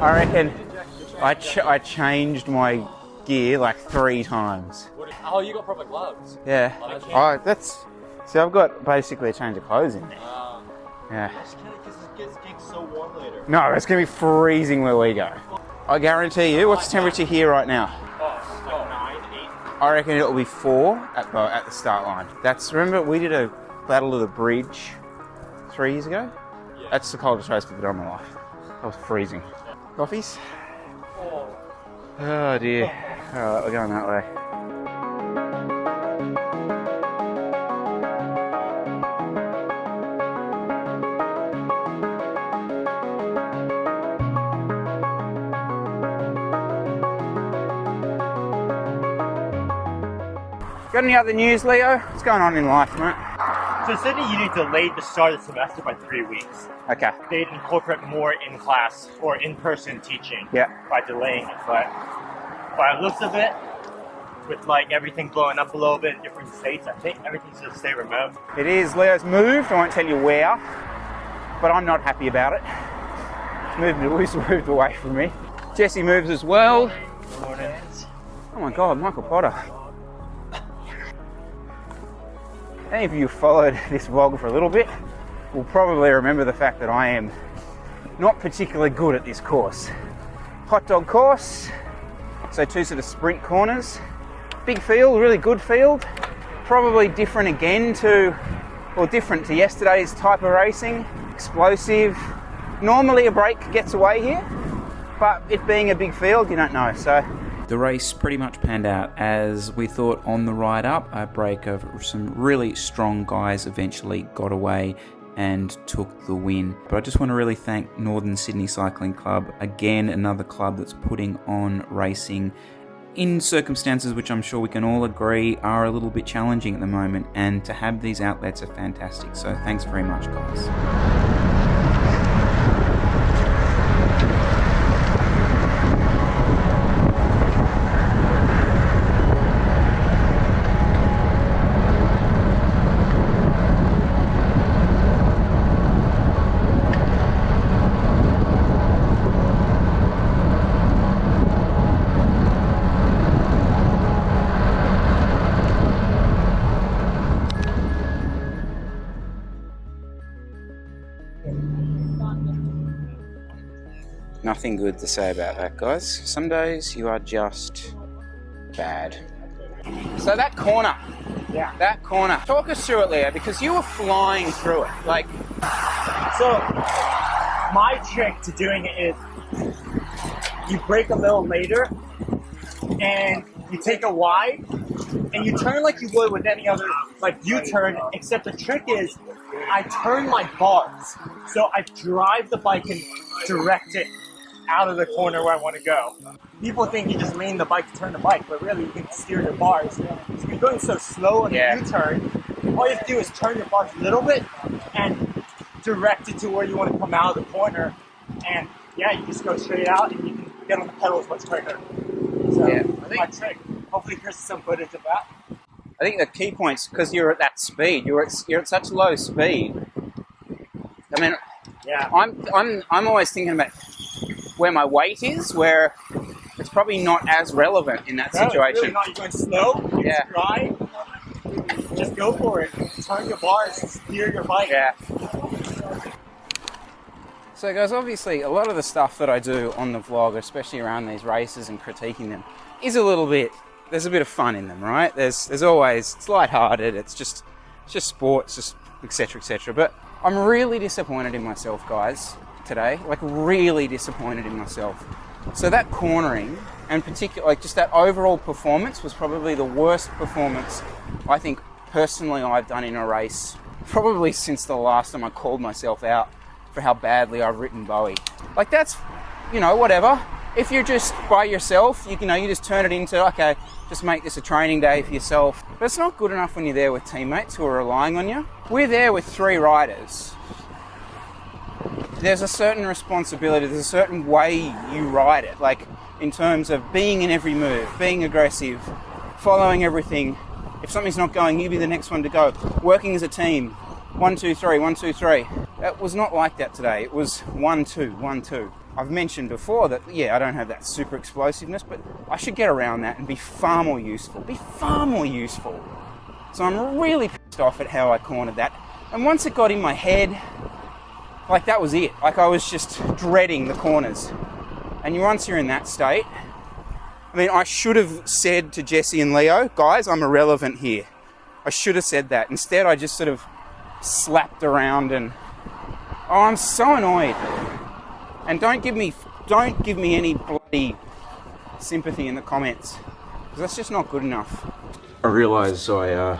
I reckon I changed my gear like 3 times. Oh, you got proper gloves? Yeah. Oh, that's... See, I've got basically a change of clothes in there. Yeah. Because it gets so warm later. No, it's going to be freezing where we go. I guarantee you, what's the temperature here right now? Like 9, 8. I reckon it'll be 4 at the start line. Remember we did a Battle of the Bridge 3 years ago? Yeah. That's the coldest race we've done in my life. That was freezing. Coffees? Oh dear. Alright, we're going that way. Got any other news, Leo? What's going on in life, mate? So Sydney Uni delayed the start of the semester by 3 weeks. Okay. They'd incorporate more in-class or in-person teaching by delaying it. But by the looks of it, with like everything blowing up a little bit in different states, I think everything's going to stay remote. It is. Leo's moved. I won't tell you where, but I'm not happy about it. He's moved away from me. Jesse moves as well. Good morning. Oh my God, Michael Potter. Any of you who followed this vlog for a little bit will probably remember the fact that I am not particularly good at this course. Hot dog course, so 2 sort of sprint corners. Big field, really good field. Probably different different to yesterday's type of racing. Explosive. Normally a break gets away here, but it being a big field, you don't know, so. The race pretty much panned out as we thought on the ride up. A break of some really strong guys eventually got away and took the win. But I just want to really thank Northern Sydney Cycling Club. Again, another club that's putting on racing in circumstances which I'm sure we can all agree are a little bit challenging at the moment. And to have these outlets are fantastic. So thanks very much, guys. Nothing good to say about that, guys. Some days you are just bad. So that corner. That corner. Talk us through it, Leo, because you were flying through it. So, my trick to doing it is you brake a little later and you take a wide and you turn like you would with any other U-turn, except the trick is I turn my bars. So I drive the bike and direct it out of the corner where I want to go. People think you just lean the bike to turn the bike, but really you can steer your bars. So you're going so slow on the U-turn, all you have to do is turn your bars a little bit and direct it to where you want to come out of the corner. And you just go straight out and you can get on the pedals much quicker. So I think my trick. Hopefully there's some footage of that. I think the key points, because you're at that speed, you're at such low speed. I mean, I'm always thinking about where my weight is, where it's probably not as relevant in that situation. It's really not. You're going slow, it's dry, just go for it. Turn your bars, steer your bike. Yeah. So guys, obviously a lot of the stuff that I do on the vlog, especially around these races and critiquing them, is there's a bit of fun in them, right? There's always, it's lighthearted, it's just sport, it's just etc, etc. But I'm really disappointed in myself, guys, today. Really disappointed in myself. So that cornering, and particularly just that overall performance, was probably the worst performance I think personally I've done in a race, probably since the last time I called myself out for how badly I've ridden Bowie. That's, whatever. If you're just by yourself, you just turn it into, okay, just make this a training day for yourself. But it's not good enough when you're there with teammates who are relying on you. We're there with 3 riders. There's a certain responsibility, there's a certain way you ride it, in terms of being in every move, being aggressive, following everything. If something's not going, you be the next one to go. Working as a team, 1, 2, 3, 1, 2, 3. It was not like that today. It was 1, 2, 1, 2. I've mentioned before that, yeah, I don't have that super explosiveness, but I should get around that and be far more useful. So I'm really pissed off at how I cornered that. And once it got in my head, like that was it. Like I was just dreading the corners. And once you're in that state, I mean, I should have said to Jesse and Leo, guys, I'm irrelevant here. I should have said that. Instead, I just sort of slapped around and, oh, I'm so annoyed. And don't give me any bloody sympathy in the comments, because that's just not good enough. I realise I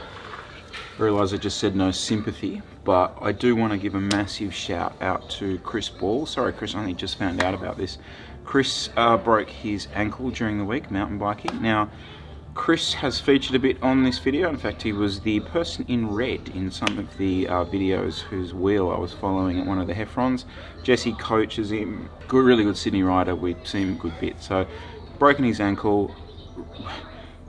just said no sympathy, but I do want to give a massive shout out to Chris Ball. Sorry, Chris, I only just found out about this. Chris broke his ankle during the week mountain biking. Now, Chris has featured a bit on this video. In fact, he was the person in red in some of the videos whose wheel I was following at one of the Heffrons. Jesse coaches him, really good Sydney rider. We've seen him a good bit. So, broken his ankle.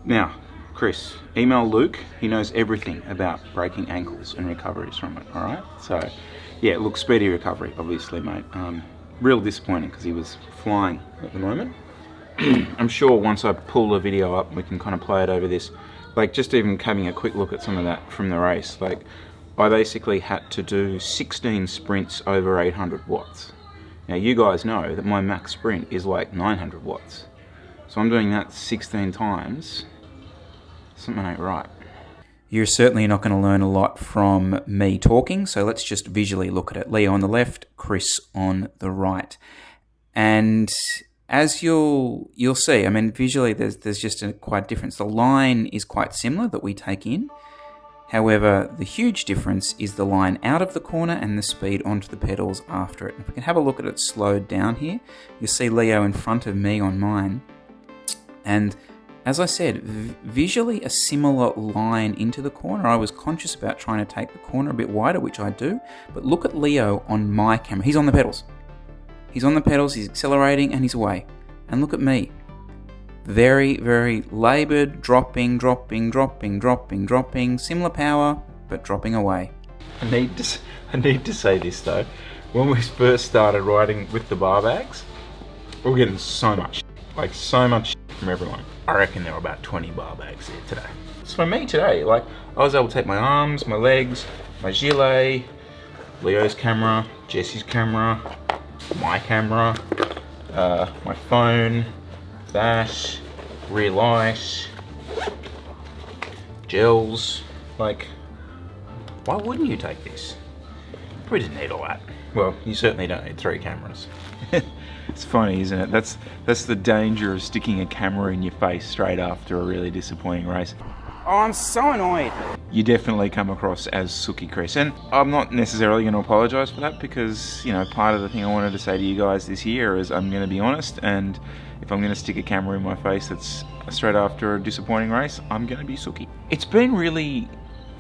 Now, Chris, email Luke. He knows everything about breaking ankles and recoveries from it. All right. So, yeah, look, speedy recovery, obviously, mate. Real disappointing because he was flying at the moment. I'm sure once I pull the video up, we can kind of play it over this. Like, just even having a quick look at some of that from the race. Like, I basically had to do 16 sprints over 800 watts. Now, you guys know that my max sprint is like 900 watts. So I'm doing that 16 times. Something ain't right. You're certainly not going to learn a lot from me talking, so let's just visually look at it. Leo on the left, Chris on the right. And as you'll see, I mean, visually there's just a quite difference. The line is quite similar that we take in. However, the huge difference is the line out of the corner and the speed onto the pedals after it. If we can have a look at it slowed down here, you'll see Leo in front of me on mine. And as I said, visually a similar line into the corner. I was conscious about trying to take the corner a bit wider, which I do. But look at Leo on my camera. He's on the pedals. He's on the pedals, he's accelerating, and he's away. And look at me. Very, very laboured, dropping, similar power, but dropping away. I need to say this though. When we first started riding with the bar bags, we were getting so much from everyone. I reckon there were about 20 bar bags there today. So for me today, like, I was able to take my arms, my legs, my gilet, Leo's camera, Jesse's camera, my camera, my phone, that, rear light, gels. Like, why wouldn't you take this? We didn't need all that. Well, you certainly don't need 3 cameras. It's funny, isn't it? That's the danger of sticking a camera in your face straight after a really disappointing race. Oh, I'm so annoyed. You definitely come across as Sookie Chris, and I'm not necessarily going to apologise for that because, you know, part of the thing I wanted to say to you guys this year is I'm going to be honest, and if I'm going to stick a camera in my face that's straight after a disappointing race, I'm going to be Sookie. It's been really...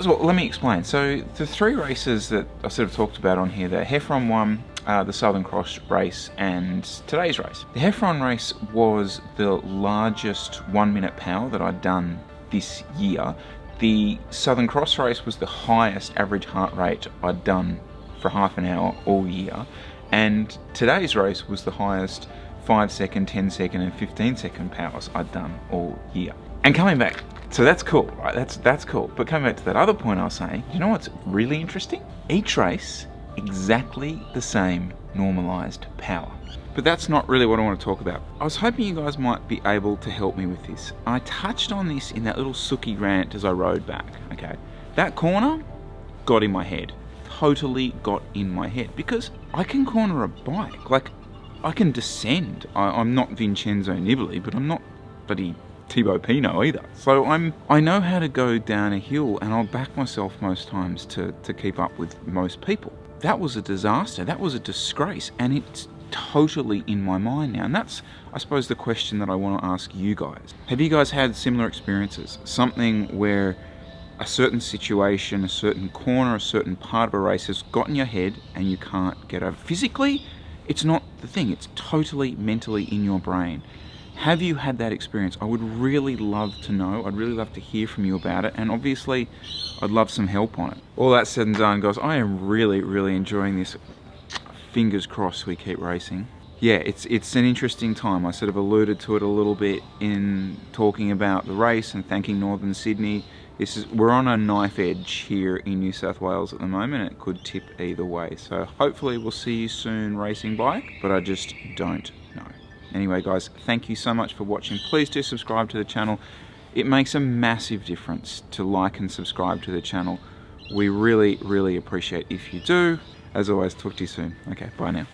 Well, let me explain. So the 3 races that I sort of talked about on here, the Heffron one, the Southern Cross race, and today's race. The Heffron race was the largest 1-minute power that I'd done this year. The Southern Cross race was the highest average heart rate I'd done for half an hour all year, and today's race was the highest 5-second, 10-second and 15-second powers I'd done all year. And coming back, so that's cool, right? That's cool. But coming back to that other point I was saying, you know what's really interesting? Each race, exactly the same normalized power. But that's not really what I want to talk about. I was hoping you guys might be able to help me with this. I touched on this in that little Sookie rant as I rode back, okay? That corner got in my head. Totally got in my head. Because I can corner a bike. Like, I can descend. I'm not Vincenzo Nibali, but I'm not bloody Thibaut Pinot either. So I know how to go down a hill, and I'll back myself most times to keep up with most people. That was a disaster. That was a disgrace. And it's totally in my mind now. And that's, I suppose, the question that I want to ask you guys. Have you guys had similar experiences? Something where a certain situation, a certain corner, a certain part of a race has got in your head and you can't get over. Physically, it's not the thing. It's totally mentally in your brain. Have you had that experience? I would really love to know. I'd really love to hear from you about it. And obviously, I'd love some help on it. All that said and done, guys, I am really, really enjoying this. Fingers crossed we keep racing. yeah, it's an interesting time. I sort of alluded to it a little bit in talking about the race and thanking Northern Sydney. We're on a knife edge here in New South Wales at the moment. It could tip either way. So hopefully we'll see you soon racing bike, but I just don't know. Anyway, guys, thank you so much for watching. Please do subscribe to the channel. It makes a massive difference to like and subscribe to the channel. We really, really appreciate if you do. As always, talk to you soon. Okay, bye now.